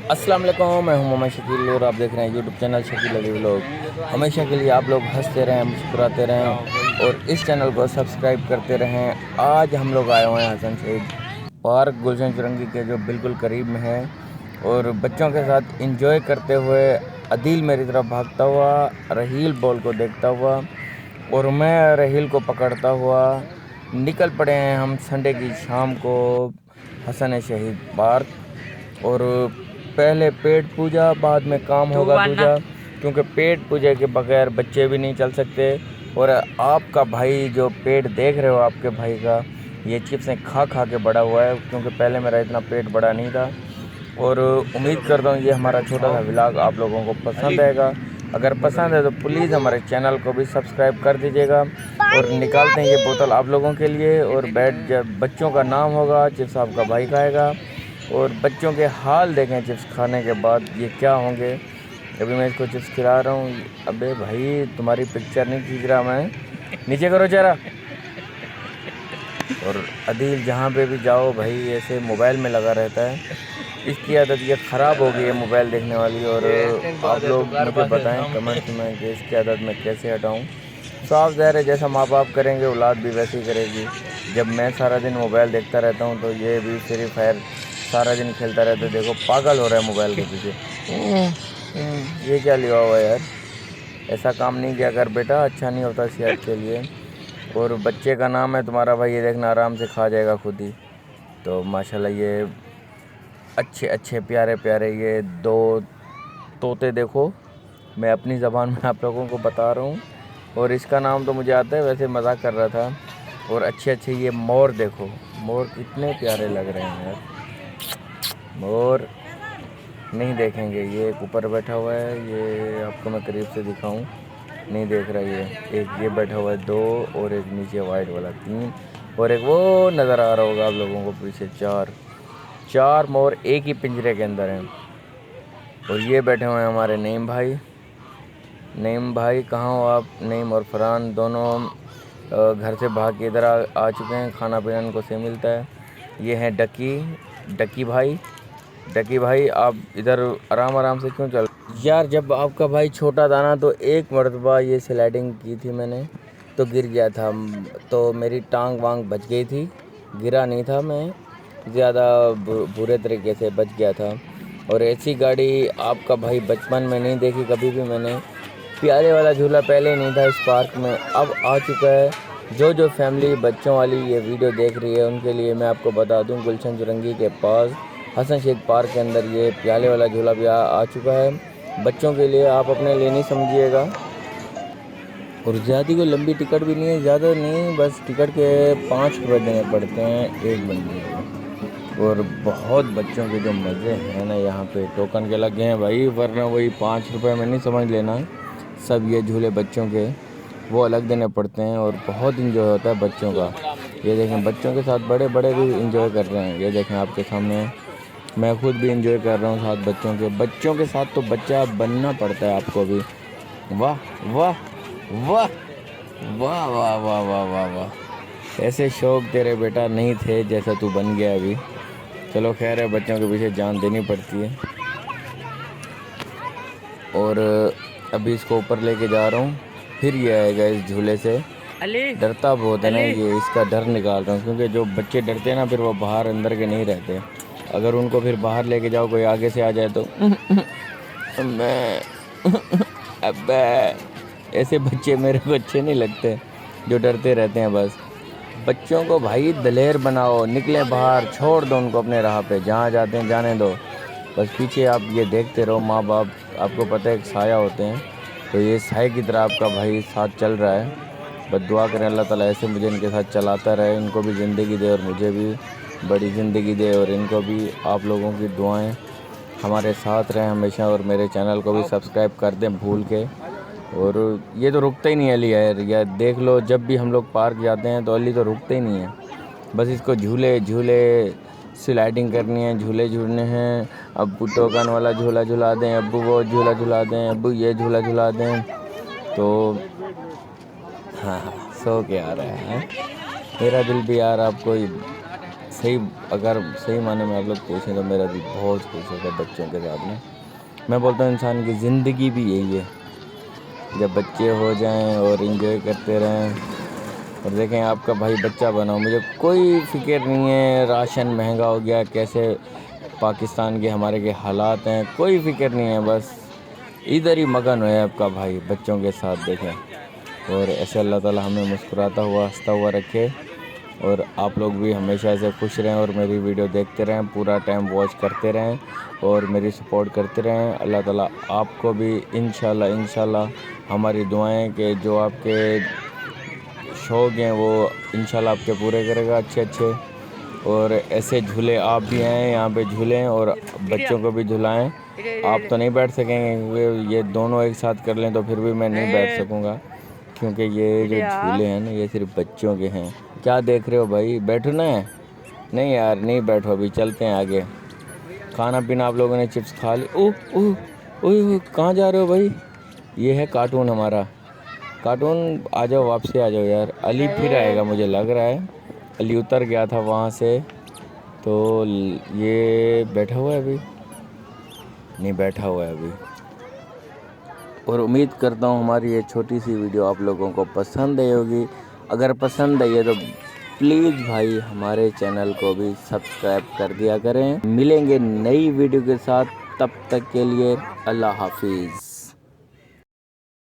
अस्सलाम वालेकुम, मैं हूं मोहम्मद शकील और आप देख रहे हैं YouTube channel Shakeel Ali vlog. हमेशा के लिए आप लोग हंसते रहें, मुस्कुराते रहें और इस चैनल को सब्सक्राइब करते रहें। आज हम लोग आए हुए हैं हसन शहीद पार्क गुलशन चुरंगी के जो बिल्कुल करीब में है और बच्चों के साथ इंजॉय करते हुए अदील मेरी तरफ भागता हुआ, रहील बॉल को देखता हुआ और मैं रहील को पकड़ता हुआ निकल पड़े हैं हम संडे की शाम को हसन शहीद पार्क। और पहले पेट पूजा, बाद में काम होगा दूजा, क्योंकि पेट पूजा के बगैर बच्चे भी नहीं चल सकते। और आपका भाई जो पेट देख रहे हो आपके भाई का, ये चिप्सें खा खा के बड़ा हुआ है, क्योंकि पहले मेरा इतना पेट बड़ा नहीं था। और उम्मीद करता हूँ ये हमारा छोटा सा व्लॉग आप लोगों को पसंद आएगा। अगर पसंद है तो प्लीज़ हमारे चैनल को भी सब्सक्राइब कर दीजिएगा। और निकालते हैं ये बोतल आप लोगों के लिए और बैठ जब बच्चों का नाम होगा चिप्स आपका भाई खाएगा। और बच्चों के हाल देखें चिप्स खाने के बाद ये क्या होंगे। अभी मैं इसको चिप्स खिला रहा हूँ। अबे भाई तुम्हारी पिक्चर नहीं खींच रहा मैं, नीचे करो चेहरा। और अदील जहाँ पे भी जाओ भाई ऐसे मोबाइल में लगा रहता है। इसकी आदत ये ख़राब हो गई है मोबाइल देखने वाली। और आप लोग मुझे बताएं कमेंट्स में कि इसकी आदत मैं कैसे हटाऊं। साफ ज़ाहिर है जैसा माँ बाप करेंगे औलाद भी वैसे ही करेगी। जब मैं सारा दिन मोबाइल देखता रहता हूं तो ये भी फ्री फायर सारा दिन खेलता रहता है। देखो पागल हो रहा है मोबाइल के पीछे। ये क्या लिया हुआ है यार, ऐसा काम नहीं किया कर बेटा, अच्छा नहीं होता सेहत के लिए। और बच्चे का नाम है तुम्हारा भाई, ये देखना आराम से खा जाएगा खुद ही। तो माशाल्लाह ये अच्छे अच्छे प्यारे प्यारे ये दो तोते देखो, मैं अपनी ज़बान में आप लोगों को बता रहा हूँ। और इसका नाम तो मुझे आता है, वैसे मजाक कर रहा था। और अच्छे अच्छे ये मोर देखो, मोर कितने प्यारे लग रहे हैं यार। मोर नहीं देखेंगे, ये एक ऊपर बैठा हुआ है, ये आपको मैं करीब से दिखाऊं, नहीं देख रहा ये। एक ये बैठा हुआ है 2 और एक नीचे वाइट वाला 3 और एक वो नज़र आ रहा होगा आप लोगों को पीछे 4 मोर एक ही पिंजरे के अंदर हैं। और ये बैठे हुए हैं हमारे नईम भाई। नईम भाई कहाँ हो आप? नईम और फरहान दोनों घर से भाग के इधर आ चुके हैं, खाना पीना इनको से मिलता है। ये हैं डकी भाई। डकी भाई आप इधर आराम आराम से क्यों चल यार? जब आपका भाई छोटा था ना तो एक मरतबा ये स्लाइडिंग की थी मैंने, तो गिर गया था, तो मेरी टांग वांग बच गई थी। गिरा नहीं था मैं, ज़्यादा बुरे तरीके से बच गया था। और ऐसी गाड़ी आपका भाई बचपन में नहीं देखी कभी भी मैंने। प्यारे वाला झूला पहले नहीं था इस पार्क में, अब आ चुका है। जो फैमिली बच्चों वाली ये वीडियो देख रही है उनके लिए मैं आपको बता दूं, गुलशन चुरंगी के पास हसन शेख पार्क के अंदर ये प्याले वाला झूला भी आ चुका है बच्चों के लिए। आप अपने लिए नहीं समझिएगा। और ज़्यादा कोई लंबी टिकट भी नहीं है, ज़्यादा नहीं, बस टिकट के 5 रुपये देने पड़ते हैं एक बंदे को। और बहुत बच्चों के जो मज़े हैं ना यहाँ पे, टोकन के लगे हैं भाई, वरना वही 5 रुपये में नहीं समझ लेना। सब ये झूले बच्चों के वो अलग देने पड़ते हैं और बहुत इंजॉय होता है बच्चों का। ये देखें बच्चों के साथ बड़े बड़े भी इंजॉय कर रहे हैं। ये देखें आपके सामने मैं खुद भी इंजॉय कर रहा हूँ साथ बच्चों के साथ। तो बच्चा बनना पड़ता है आपको भी। वाह वाह वाह वाह वाह वाह वाह वाह वाह, ऐसे शौक तेरे बेटा नहीं थे जैसा तू बन गया अभी। चलो खैर है, बच्चों के पीछे जान देनी पड़ती है। और अभी इसको ऊपर लेके जा रहा हूँ, फिर ये आएगा इस झूले से। डरता बहुत है ना ये, इसका डर निकाल रहा हूँ, क्योंकि जो बच्चे डरते हैं ना फिर वो बाहर अंदर के नहीं रहते। अगर उनको फिर बाहर लेके जाओ, कोई आगे से आ जाए तो मैं अबे, ऐसे बच्चे मेरे को अच्छे नहीं लगते जो डरते रहते हैं। बस बच्चों को भाई दलेर बनाओ, निकले बाहर, छोड़ दो उनको अपने राह पे, जहाँ जाते हैं जाने दो। बस पीछे आप ये देखते रहो, माँ बाप आपको पता है एक साया होते हैं, तो ये साए की तरह आपका भाई साथ चल रहा है। बस दुआ करें अल्लाह ताला ऐसे मुझे इनके साथ चलाता रहे, इनको भी ज़िंदगी दे और मुझे भी बड़ी ज़िंदगी दे। और इनको भी आप लोगों की दुआएं हमारे साथ रहें हमेशा। और मेरे चैनल को भी सब्सक्राइब कर दें भूल के। और ये तो रुकता ही नहीं है अली यार, या देख लो जब भी हम लोग पार्क जाते हैं तो अली तो रुकते ही नहीं है। बस इसको झूले झूले स्लाइडिंग करनी है, झूले झूलने हैं। अब्बू टोकन वाला झूला झुला दें, अब्बू वो झूला झुला दें, अब्बू ये झूला झुला दें। तो हाँ हाँ, सो के आ रहा है मेरा दिल भी यार, आपको सही, अगर सही माने में आप लोग पूछें तो मेरा दिल बहुत खुश होता है बच्चों के साथ में। मैं बोलता हूँ इंसान की ज़िंदगी भी यही है, जब बच्चे हो जाएं और एंजॉय करते रहें। और देखें आपका भाई बच्चा बना, मुझे कोई फ़िक्र नहीं है राशन महंगा हो गया, कैसे पाकिस्तान के हमारे के हालात हैं, कोई फ़िक्र नहीं है। बस इधर ही मगन है आपका भाई बच्चों के साथ। देखें और ऐसे अल्लाह ताला हमें मुस्कुराता हुआ हंसता हुआ रखे, और आप लोग भी हमेशा ऐसे खुश रहें और मेरी वीडियो देखते रहें, पूरा टाइम वॉच करते रहें और मेरी सपोर्ट करते रहें। अल्लाह ताला आपको भी इंशाल्लाह हमारी दुआएं कि जो आपके शौक़ हैं वो इंशाल्लाह आपके पूरे करेगा अच्छे। और ऐसे झूले आप भी आएँ यहाँ पे झूलें और बच्चों को भी झुलाएं। आप तो नहीं बैठ सकेंगे क्योंकि ये दोनों एक साथ कर लें तो फिर भी मैं नहीं बैठ सकूँगा, क्योंकि ये जो झूले हैं ना ये सिर्फ बच्चों के हैं। क्या देख रहे हो भाई, बैठना है? नहीं यार नहीं बैठो, अभी चलते हैं आगे। खाना पीना आप लोगों ने चिप्स खा ली। ओह ओह ओह, कहाँ जा रहे हो भाई? ये है कार्टून हमारा, कार्टून आ जाओ, वापसी आ जाओ यार। अली फिर आएगा मुझे लग रहा है, अली उतर गया था वहाँ से, तो ये बैठा हुआ है अभी, नहीं बैठा हुआ है अभी। और उम्मीद करता हूँ हमारी ये छोटी सी वीडियो आप लोगों को पसंद आई होगी। अगर पसंद आई है तो प्लीज़ भाई हमारे चैनल को भी सब्सक्राइब कर दिया करें। मिलेंगे नई वीडियो के साथ, तब तक के लिए अल्लाह हाफिज़।